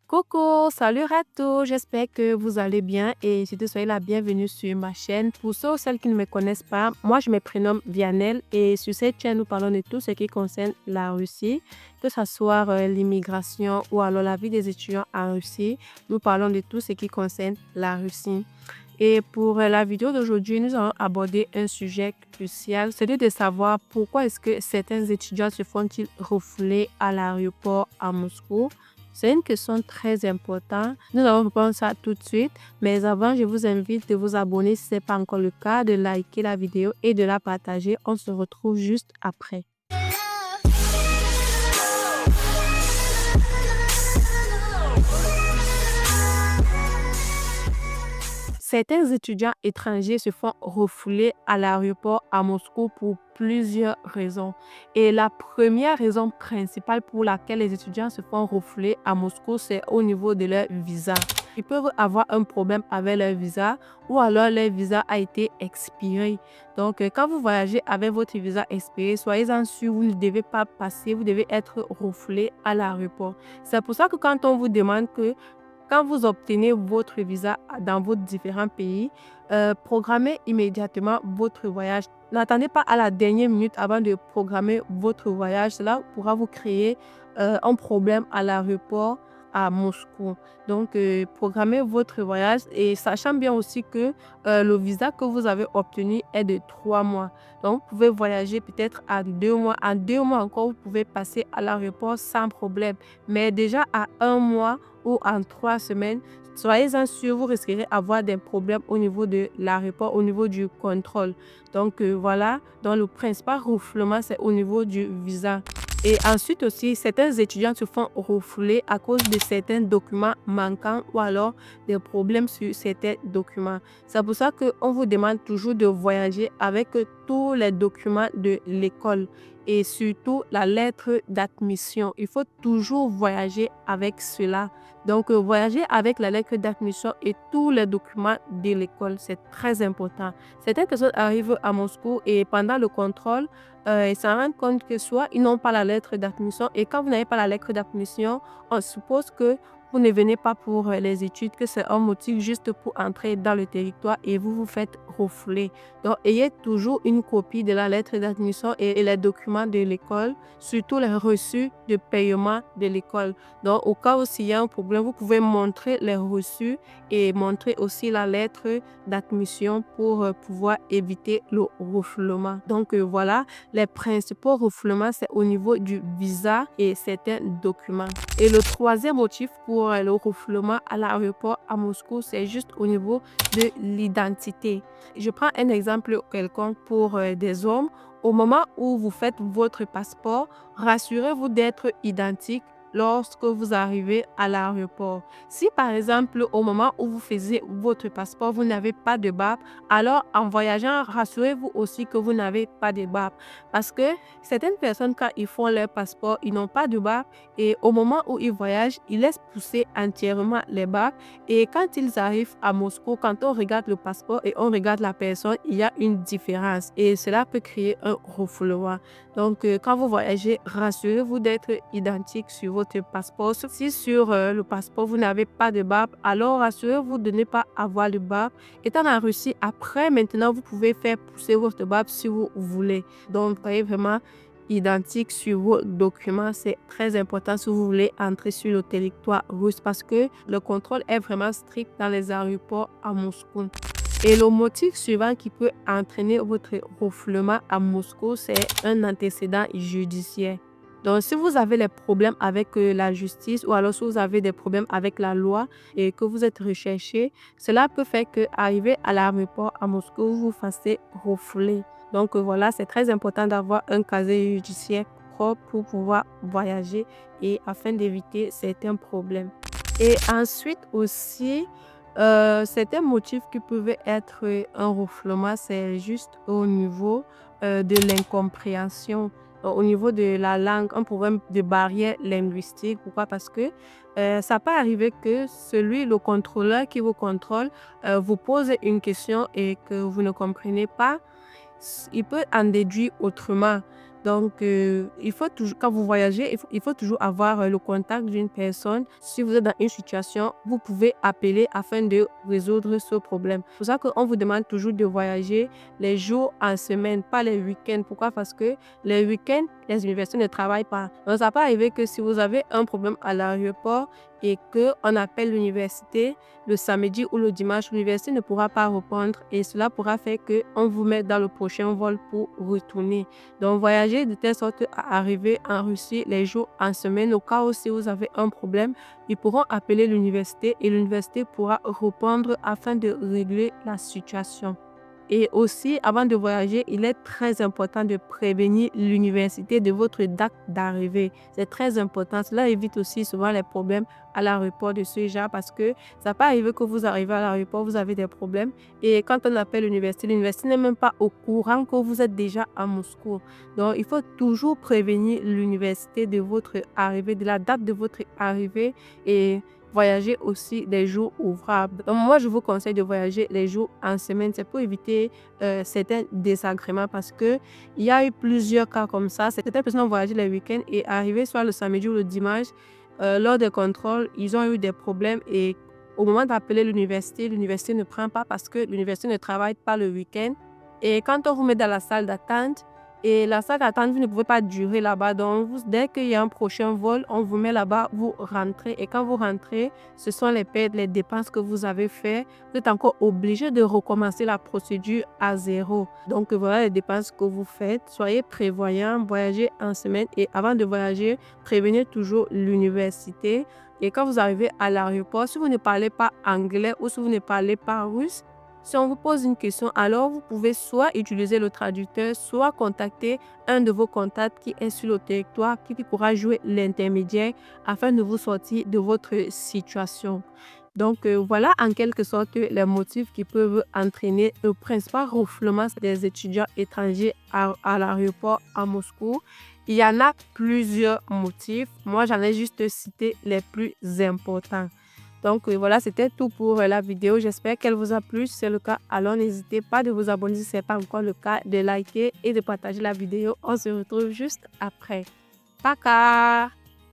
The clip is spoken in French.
Coucou, salut à tous, j'espère que vous allez bien et surtout soyez la bienvenue sur ma chaîne. Pour ceux ou celles qui ne me connaissent pas, moi je me prénomme Vianel et sur cette chaîne nous parlons de tout ce qui concerne la Russie, que ce soit l'immigration ou alors la vie des étudiants en Russie. Nous parlons de tout ce qui concerne la Russie. Et pour la vidéo d'aujourd'hui, nous allons aborder un sujet crucial, celui de savoir pourquoi est-ce que certains étudiants se font-ils refouler à l'aéroport à Moscou. C'est une question très importante. Nous allons répondre à ça tout de suite. Mais avant, je vous invite de vous abonner si ce n'est pas encore le cas, de liker la vidéo et de la partager. On se retrouve juste après. Certains étudiants étrangers se font refouler à l'aéroport à Moscou pour plusieurs raisons. Et la première raison principale pour laquelle les étudiants se font refouler à Moscou, c'est au niveau de leur visa. Ils peuvent avoir un problème avec leur visa ou alors leur visa a été expiré. Donc, quand vous voyagez avec votre visa expiré, soyez-en sûr, vous ne devez pas passer, vous devez être refoulé à l'aéroport. C'est pour ça que quand on vous demande que quand vous obtenez votre visa dans vos différents pays, programmez immédiatement votre voyage. N'attendez pas à la dernière minute avant de programmer votre voyage. Cela pourra vous créer un problème à l'aéroport à Moscou. Donc, programmez votre voyage et sachant bien aussi que le visa que vous avez obtenu est de 3 mois. Donc, vous pouvez voyager peut-être à 2 mois. En 2 mois encore, vous pouvez passer à l'aéroport sans problème. Mais déjà à 1 mois, ou en 3 semaines, soyez-en sûr, vous risquerez d'avoir des problèmes au niveau de l'aéroport, au niveau du contrôle. Donc voilà, donc le principal refoulement, c'est au niveau du visa. Et ensuite aussi, certains étudiants se font refouler à cause de certains documents manquants ou alors des problèmes sur certains documents. C'est pour ça qu'on vous demande toujours de voyager avec tous les documents de l'école et surtout la lettre d'admission. Il faut toujours voyager avec cela. Donc, voyager avec la lettre d'admission et tous les documents de l'école, c'est très important. Certaines personnes arrivent à Moscou et pendant le contrôle, ils se rendent compte que soit ils n'ont pas la lettre d'admission et quand vous n'avez pas la lettre d'admission, on suppose que vous ne venez pas pour les études, que c'est un motif juste pour entrer dans le territoire et vous vous faites refouler. Donc, ayez toujours une copie de la lettre d'admission et les documents de l'école, surtout les reçus de paiement de l'école. Donc, au cas où s'il y a un problème, vous pouvez montrer les reçus et montrer aussi la lettre d'admission pour pouvoir éviter le refoulement. Donc, voilà, les principaux refoulements, c'est au niveau du visa et certains documents. Et le troisième motif pour le refoulement à l'aéroport à Moscou, c'est juste au niveau de l'identité. Je prends un exemple quelconque pour des hommes. Au moment où vous faites votre passeport, rassurez-vous d'être identique lorsque vous arrivez à l'aéroport. Si par exemple, au moment où vous faisiez votre passeport, vous n'avez pas de barbe, alors en voyageant, rassurez-vous aussi que vous n'avez pas de barbe. Parce que certaines personnes, quand ils font leur passeport, ils n'ont pas de barbe et au moment où ils voyagent, ils laissent pousser entièrement les barbes. Et quand ils arrivent à Moscou, quand on regarde le passeport et on regarde la personne, il y a une différence et cela peut créer un refoulement. Donc, quand vous voyagez, rassurez-vous d'être identique sur votre passeport. Si sur le passeport, vous n'avez pas de barbe, alors rassurez-vous de ne pas avoir de barbe. Étant en Russie, après, maintenant, vous pouvez faire pousser votre barbe si vous voulez. Donc, soyez vraiment identique sur vos documents. C'est très important si vous voulez entrer sur le territoire russe parce que le contrôle est vraiment strict dans les aéroports à Moscou. Et le motif suivant qui peut entraîner votre refoulement à Moscou, c'est un antécédent judiciaire. Donc, si vous avez des problèmes avec la justice ou alors si vous avez des problèmes avec la loi et que vous êtes recherché, cela peut faire que arriver à l'aéroport à Moscou, vous vous fassiez refouler. Donc, voilà, c'est très important d'avoir un casier judiciaire propre pour pouvoir voyager et afin d'éviter certains problèmes. Et ensuite aussi, certains motifs qui pouvaient être un refoulement, c'est juste au niveau de l'incompréhension, au niveau de la langue, un problème de barrière linguistique. Pourquoi? Parce que ça peut arriver que le contrôleur qui vous contrôle, vous pose une question et que vous ne comprenez pas, il peut en déduire autrement. Donc, il faut toujours, quand vous voyagez, il faut toujours avoir le contact d'une personne. Si vous êtes dans une situation, vous pouvez appeler afin de résoudre ce problème. C'est pour ça qu'on vous demande toujours de voyager les jours en semaine, pas les week-ends. Pourquoi? Parce que les week-ends, les universités ne travaillent pas. Donc, ça peut arriver que si vous avez un problème à l'aéroport et qu'on appelle l'université le samedi ou le dimanche, l'université ne pourra pas répondre et cela pourra faire qu'on vous mette dans le prochain vol pour retourner. Donc, voyager de telle sorte à arriver en Russie les jours en semaine. Au cas où si vous avez un problème, ils pourront appeler l'université et l'université pourra répondre afin de régler la situation. Et aussi, avant de voyager, il est très important de prévenir l'université de votre date d'arrivée. C'est très important. Cela évite aussi souvent les problèmes à l'aéroport de ce genre parce que ça peut arriver que vous arrivez à l'aéroport, vous avez des problèmes et quand on appelle l'université n'est même pas au courant que vous êtes déjà à Moscou. Donc, il faut toujours prévenir l'université de votre arrivée, de la date de votre arrivée et voyager aussi les jours ouvrables. Donc, moi, je vous conseille de voyager les jours en semaine. C'est pour éviter certains désagréments parce que il y a eu plusieurs cas comme ça. Certaines personnes ont voyagé les week-ends et arrivé soit le samedi ou le dimanche, lors des contrôles, ils ont eu des problèmes et au moment d'appeler l'université ne prend pas parce que l'université ne travaille pas le week-end. Et quand on vous met dans la salle d'attente, et la salle d'attente, vous ne pouvez pas durer là-bas. Donc, dès qu'il y a un prochain vol, on vous met là-bas, vous rentrez. Et quand vous rentrez, ce sont les pertes, les dépenses que vous avez faites. Vous êtes encore obligé de recommencer la procédure à zéro. Donc, voilà les dépenses que vous faites. Soyez prévoyants, voyagez en semaine. Et avant de voyager, prévenez toujours l'université. Et quand vous arrivez à l'aéroport, si vous ne parlez pas anglais ou si vous ne parlez pas russe, si on vous pose une question, alors vous pouvez soit utiliser le traducteur, soit contacter un de vos contacts qui est sur le territoire, qui pourra jouer l'intermédiaire afin de vous sortir de votre situation. Donc, voilà en quelque sorte les motifs qui peuvent entraîner le principal refoulement des étudiants étrangers à l'aéroport à Moscou. Il y en a plusieurs motifs. Moi, j'en ai juste cité les plus importants. Donc, voilà, c'était tout pour la vidéo. J'espère qu'elle vous a plu. Si c'est le cas, alors n'hésitez pas de vous abonner si ce n'est pas encore le cas, de liker et de partager la vidéo. On se retrouve juste après. Paka!